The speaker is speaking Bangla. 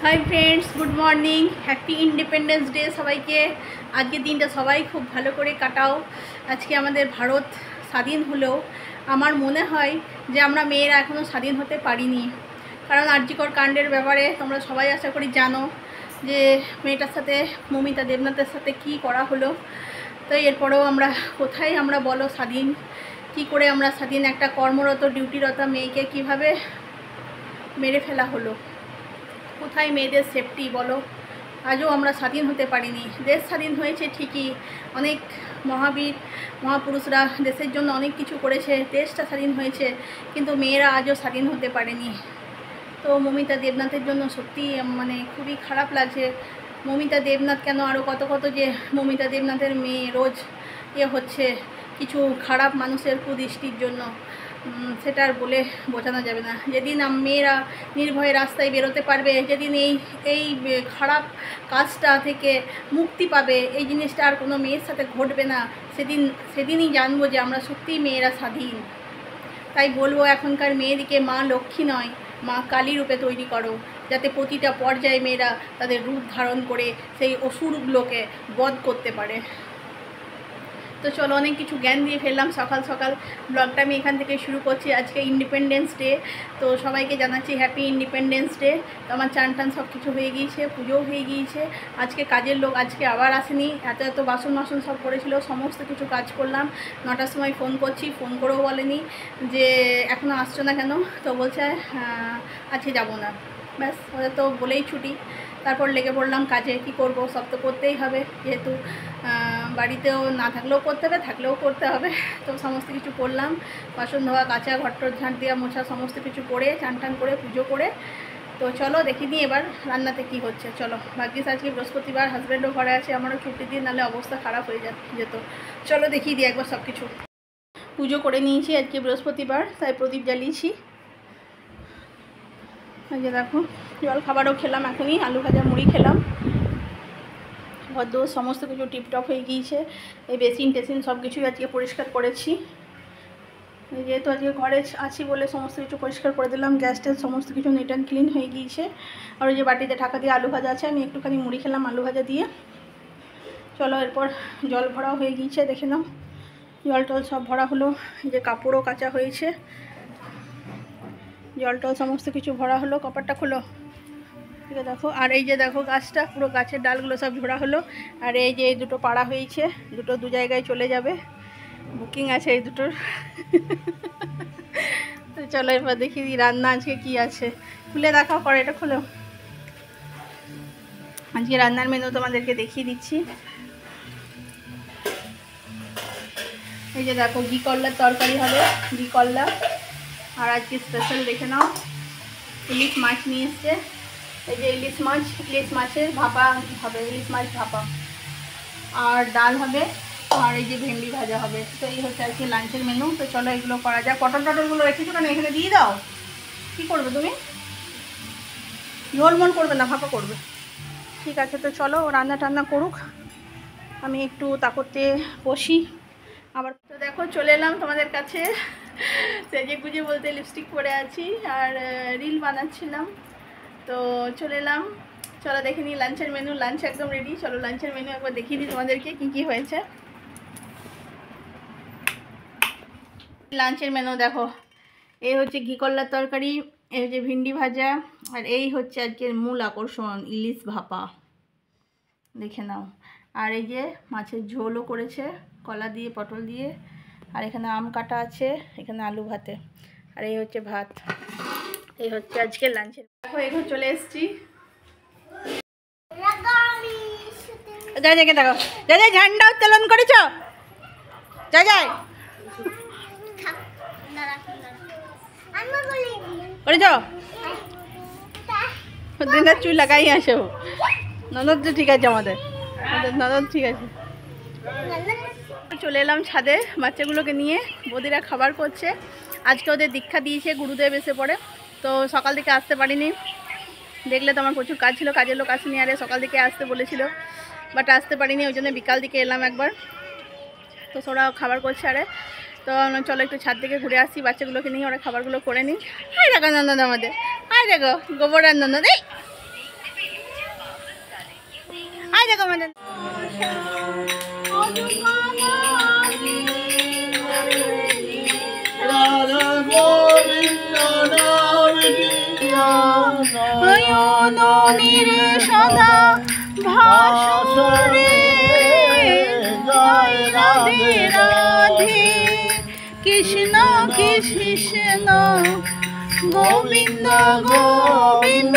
Hi friends, good morning, happy independence day সবাইকে। আজকের দিনটা সবাই খুব ভালো করে কাটাও। আজকে আমাদের ভারত স্বাধীন হলেও আমার মনে হয় যে আমরা মেয়েরা এখনও স্বাধীন হতে পারিনি। কারণ আরজিকর কাণ্ডের ব্যাপারে তোমরা সবাই আশা করি জানো যে মেয়েটার সাথে, মমিতা দেবনাথের সাথে কি করা হলো। তো এরপরেও আমরা কোথায় আমরা বলো স্বাধীন? কি করে আমরা স্বাধীন? একটা কর্মরত ডিউটিরত মেয়েকে কিভাবে মেরে ফেলা হলো? কোথায় মেয়েদের সেফটি বলো? আজও আমরা স্বাধীন হতে পারিনি। দেশ স্বাধীন হয়েছে ঠিকই, অনেক মহাবীর মহাপুরুষরা দেশের জন্য অনেক কিছু করেছে, দেশটা স্বাধীন হয়েছে, কিন্তু মেয়েরা আজও স্বাধীন হতে পারেনি। তো মমিতা দেবনাথের জন্য সত্যি মানে খুবই খারাপ লাগছে। মমিতা দেবনাথ কেন, আরও কত কত যে মমিতা দেবনাথের মেয়ে রোজ হচ্ছে কিছু খারাপ মানুষের কুদৃষ্টির জন্য, সেটা আর বলে বোঝানো যাবে না। যেদিন মেয়েরা নির্ভয়ে রাস্তায় বেরোতে পারবে, যেদিন এই খারাপ কাজটা থেকে মুক্তি পাবে, এই জিনিসটা আর কোনো মেয়ের সাথে ঘটবে না, সেদিনই জানবো যে আমরা সত্যিই মেয়েরা স্বাধীন। তাই বলবো, এখনকার মেয়েদিকে মা লক্ষ্মী নয়, মা কালী রূপে তৈরি করো, যাতে প্রতিটা পর্যায়ে মেয়েরা তাদের রূপ ধারণ করে সেই অসুরগুলোকে বধ করতে পারে। তো চলো, অনেক কিছু জ্ঞান দিয়ে ফেললাম সকাল সকাল। ব্লগটা আমি এখান থেকে শুরু করছি। আজকে ইন্ডিপেন্ডেন্স ডে, তো সবাইকে জানাচ্ছি হ্যাপি ইন্ডিপেন্ডেন্স ডে। তো আমার চান টান সব কিছু হয়ে গিয়েছে, পুজোও হয়ে গিয়েছে। আজকে কাজের লোক আজকে আবার আসেনি, এত বাসন সব পড়েছিল, সমস্ত কিছু কাজ করলাম। 9টার সময় ফোন করছি, ফোন করেও বলেনি যে এখনও আসছো না কেন। তো বলছে আজকে যাবো না। ব্যাস, ওদের তো বলেই ছুটি। তারপর লেগে পড়লাম কাজে। কি করব, সব তো করতেই হবে, যেহেতু বাড়িতেও না থাকলেও করতে হবে, থাকলেও করতে হবে। তো সমস্ত কিছু করলাম, বাসন ধোয়া, কাচা, ঘরটর ঝাঁট দেওয়া, মোছা, সমস্ত কিছু করে চান টান করে পুজো করে। তো চলো দেখি নিই এবার রান্নাতে কি হচ্ছে। চলো, ভাগ্যিস আজকে বৃহস্পতিবার, হাজব্যান্ডও ঘরে আছে, আমারও ছুটি দিন, নাহলে অবস্থা খারাপ হয়ে যেত। চলো দেখিয়ে দিই একবার সব কিছু। পুজো করে নিয়েছি, আজকে বৃহস্পতিবার, তাই প্রদীপ জ্বালিয়েছি। এই যে দেখো, জল খাবারও খেলাম এখনই, আলু ভাজা মুড়ি খেলাম। ঘর সমস্ত কিছু টিপটপ হয়ে গিয়েছে। এই বেসিন টেসিন সব কিছুই আজকে পরিষ্কার করেছি। যেহেতু আজকে ঘরে আছি বলে সমস্ত কিছু পরিষ্কার করে দিলাম। গ্যাস ট্যাস সমস্ত কিছু নিট অ্যান্ড ক্লিন হয়ে গিয়েছে। আর ওই যে বাটিতে ঢাকা দিয়ে আলু ভাজা আছে, আমি একটুখানি মুড়ি খেলাম আলু ভাজা দিয়ে। চলো, এরপর জল ভরাও হয়ে গিয়েছে, দেখে নাও। জল টল সব ভরা হলো। এই যে কাপড়ও কাচা হয়েছে, জল টল সমস্ত কিছু ভরা হলো। কপারটা খোলো, ঠিক আছে দেখো। আর এই যে দেখো গাছটা, পুরো গাছের ডালগুলো সব ঝোড়া হলো। আর এই যে এই দুটো পাড়া হয়েছে, দুটো দু জায়গায় চলে যাবে, বুকিং আছে এই দুটোর। তো চলো এবার দেখি রান্না আজকে কি আছে। খুলে দেখাও, পরে এটা খোলো। আজকে রান্নার মেনু তোমাদেরকে দেখিয়ে দিচ্ছি। এই যে দেখো, ঘি করলার তরকারি হবে, ঘি করলা। আর আজকে স্পেশাল দেখে নাও, ইলিশ মাছ নিয়ে এসছে। এই যে ইলিশ মাছের ভাপা হবে, ইলিশ মাছ ভাপা। আর ডাল হবে, আর এই যে ভেন্ডি ভাজা হবে। তো এই হচ্ছে আজকে লাঞ্চের মেনু। তো চলো এগুলো করা যায়। পটল টটলগুলো রেখেছো কেন? এখানে দিয়ে দাও। কী করবে তুমি? ঝোল মন করবে না, ভাপা করবে। ঠিক আছে, তো চলো রান্না টান্না করুক, আমি একটু তাকতে বসি। আবার তো দেখো, চলে এলাম তোমাদের কাছে। সেজে গুজে বলতে লিপস্টিক পরে আছি আর রিল বানাচ্ছিলাম। তো চলে এলাম। চলো দেখে নিই লাঞ্চের মেনু। লাঞ্চ একদম রেডি। চলো লাঞ্চের মেনু একবার দেখিয়ে দিই তোমাদেরকে কী কী হয়েছে। লাঞ্চের মেনু দেখো, এই হচ্ছে ঘি করলার তরকারি, এই হচ্ছে ভিন্ডি ভাজা, আর এই হচ্ছে আজকের মূল আকর্ষণ ইলিশ ভাপা, দেখে নাও। আর এই যে মাছের ঝোলও করেছে, কলা দিয়ে পটল দিয়ে। আর এখানে আম কাটা আছে, এখানে আলু ভাতে। আর এই হচ্ছে ভাত। এই হচ্ছে আজকে লাঞ্চের। দেখো এখানে চলে এসেছি। যা যাকে দেখো, যা যা ঝান্ডা উত্তোলন করেছ, যা যায় করেছ। দিনের চুল লাগাই আসো। ননদ তো ঠিক আছে, আমাদের ননদ ঠিক আছে। চলে এলাম ছাদে বাচ্চাগুলোকে নিয়ে, বৌদিরা খাবার করছে। আজকে ওদের দীক্ষা দিয়েছে, গুরুদেব এসে পড়ে। তো সকাল থেকে আসতে পারিনি, দেখলে তো আমার প্রচুর কাজ ছিল, কাজের লোক আসেনি। আরে সকাল দিকে আসতে বলেছিল, বাট আসতে পারিনি, ওই জন্য বিকাল দিকে এলাম একবার। তো ওরা খাবার করছে। আরে তো চলো একটু ছাদ থেকে ঘুরে আসি, বাচ্চাগুলোকে নিয়ে ওরা খাবারগুলো করে নিই। হাই দেখো নন্দন আমাদের, হাই দেখো গোবর আর নন্দন। এই দেখো আমাদের সদা ভাসুরে জয় রাধে রাধে কৃষ্ণ কৃষ্ণ গোবিন্দ গোবিন্দ